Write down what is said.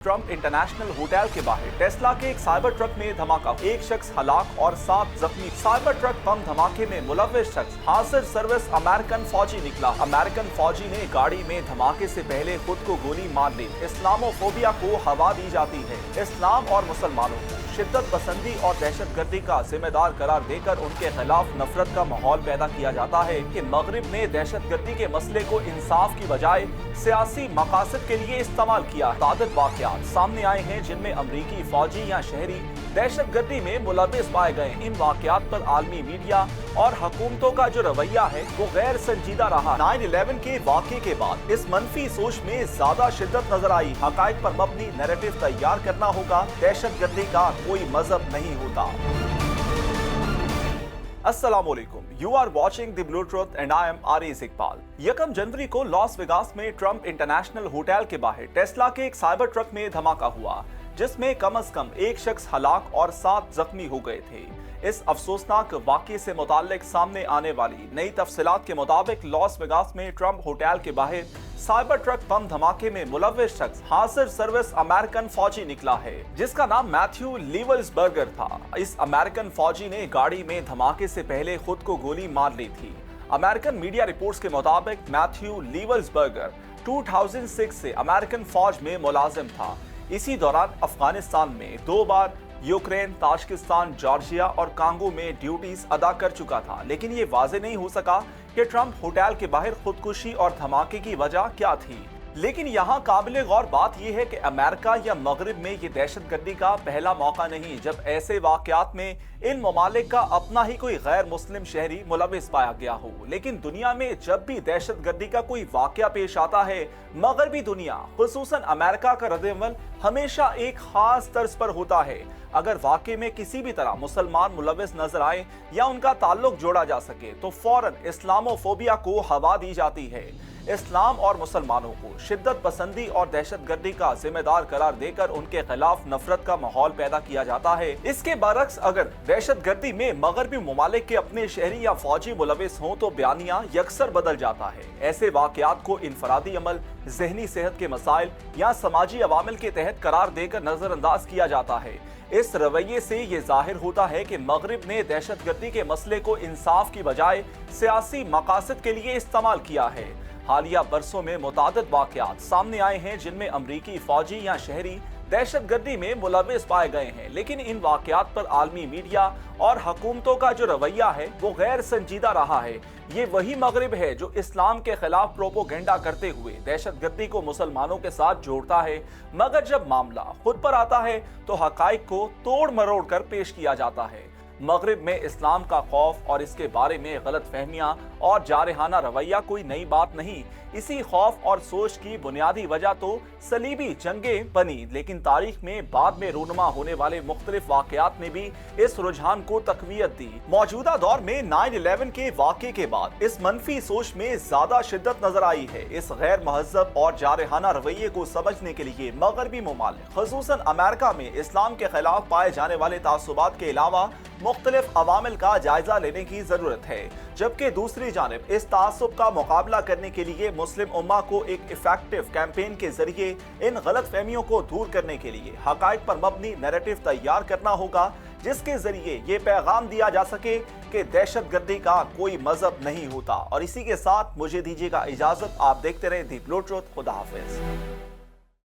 Trump International hotel के बाहर Tesla के एक साइबर ट्रक में धमाका, एक शख्स हलाक और 7 जख्मी। साइबर ट्रक बम धमाके में मुलव्विस शख्स हाजिर सर्विस अमेरिकन फौजी निकला। अमेरिकन फौजी ने गाड़ी में धमाके से पहले खुद को गोली मार ली। इस्लामोफोबिया को हवा दी जाती है। इस्लाम और मुसलमानों को शिद्दत पसंदी और दहशतगर्दी का जिम्मेदार करार देकर उनके खिलाफ नफरत का माहौल पैदा किया जाता है कि मगरिब ने दहशतगर्दी के मसले को इंसाफ की बजाय सियासी मकासद के लिए इस्तेमाल किया। तादाद वाक़यात सामने आए हैं जिनमें अमरीकी फौजी या शहरी दहशतगर्दी में मुलव्विस पाए गए। इन वाक़यात पर आलमी मीडिया और हुकूमतों का जो रवैया है वो गैर संजीदा रहा। 9/11 के वाक़े के बाद इस मनफी सोच में ज्यादा शिद्दत नजर आई। हक़ाइक़ पर मबनी नैरेटिव तैयार करना होगा। दहशतगर्दी का कोई मजहब नहीं होता। अस्सलामुअलैकुम, you are watching the blue truth and I am Ariz Iqbal. 1 जनवरी को लॉस वेगास में ट्रंप इंटरनेशनल होटल के बाहर टेस्ला के एक साइबर ट्रक में धमाका हुआ जिसमें कम से कम एक शख्स हलाक और 7 जख्मी हो गए थे। इस अफसोसनाक वाक़े से मुताल्लिक सामने आने वाली नई तफसीलात के मुताबिक लॉस वेगास में ट्रंप होटल के बाहर साइबर ट्रक बम धमाके में मुलव्विस शख्स हाजिर सर्विस अमेरिकन फौजी निकला है जिसका नाम मैथ्यू लीवल्सबर्गर था। इस अमेरिकन फौजी ने गाड़ी में धमाके से पहले खुद को गोली मार ली थी। अमेरिकन मीडिया रिपोर्ट्स के मुताबिक मैथ्यू लीवल्सबर्गर 2006 से अमेरिकन फौज में मुलाजिम था। इसी दौरान अफगानिस्तान में 2 बार, यूक्रेन, ताजिकिस्तान, जॉर्जिया और कांगो में ड्यूटीज अदा कर चुका था, लेकिन ये वाज़ेह नहीं हो सका कि ट्रंप होटल के बाहर खुदकुशी और धमाके की वजह क्या थी। लेकिन यहाँ काबिल गौर बात यह है कि अमेरिका या मगरिब में ये दहशतगर्दी का पहला मौका नहीं जब ऐसे वाक़यात में इन ममालिक का अपना ही कोई गैर मुस्लिम शहरी मुलव्विस पाया गया हो। लेकिन दुनिया में जब भी दहशतगर्दी का कोई वाक़या पेश आता है, मगरबी दुनिया खुसूसन अमेरिका का रद्द-ए-अमल हमेशा एक खास तर्ज पर होता है। अगर वाक़े में किसी भी तरह मुसलमान मुलव्विस नजर आए या उनका ताल्लुक जोड़ा जा सके तो फौरन इस्लामोफोबिया को हवा दी जाती है। इस्लाम और मुसलमानों को शिद्दत पसंदी और दहशतगर्दी का जिम्मेदार करार देकर उनके खिलाफ नफरत का माहौल पैदा किया जाता है। इसके बरक्स अगर दहशतगर्दी में मगरबी ममालिक के अपने शहरी या फौजी मुलव्विस हों तो बयानिया यकसर बदल जाता है। ऐसे वाक़यात को इनफरादी अमल, जहनी सेहत के मसाइल या समाजी अवामिल के तहत करार देकर नजरअंदाज किया जाता है। इस रवैये से ये जाहिर होता है कि मगरिब ने दहशतगर्दी के मसले को इंसाफ की बजाय सियासी मकासद के लिए इस्तेमाल किया है। हालिया बरसों में मुतादिद वाक़यात सामने आए हैं जिनमें अमरीकी फौजी या शहरी दहशतगर्दी में मुलव्विस पाए गए हैं, लेकिन इन वाक़यात पर आलमी मीडिया और हुकूमतों का जो रवैया है वो गैर संजीदा रहा है। ये वही मगरिब है जो इस्लाम के खिलाफ प्रोपोगेंडा करते हुए दहशतगर्दी को मुसलमानों के साथ जोड़ता है, मगर जब मामला खुद पर आता है तो हक़ाइक़ को तोड़ मरोड़ कर पेश किया जाता है। मगरिब में इस्लाम का खौफ और इसके बारे में गलत फहमियाँ और जारहाना रवैया कोई नई बात नहीं। इसी खौफ और सोच की बुनियादी वजह तो सलीबी जंगें बनी, लेकिन तारीख में बाद में रूनुमा होने वाले मुख्तलिफ वाक़यात ने भी इस रुझान को तक़वियत दी। मौजूदा दौर में 9/11 के वाक़े के बाद इस मनफी सोच में ज्यादा शिद्दत नजर आई है। इस गैर महज़ब और जारहाना रवैये को समझने के लिए मगरबी ममालिक खुसूसन अमेरिका में इस्लाम के खिलाफ पाए जाने वाले तासुबात के अलावा मुख्तलिफ अवामिल का जायजा लेने की जरूरत है, जबकि दूसरी जानिब इस तासुब का मुकाबला करने के लिए मुस्लिम उम्मा को एक इफेक्टिव कैंपेन के जरिए इन गलत फहमियों को दूर करने के लिए हक़ाइक़ पर मबनी नैरेटिव तैयार करना होगा, जिसके जरिए ये पैगाम दिया जा सके कि दहशतगर्दी का कोई मजहब नहीं होता। और इसी के साथ मुझे दीजिएगा इजाजत। आप देखते रहे दी ब्लू ट्रुथ। खुदा हाफिज।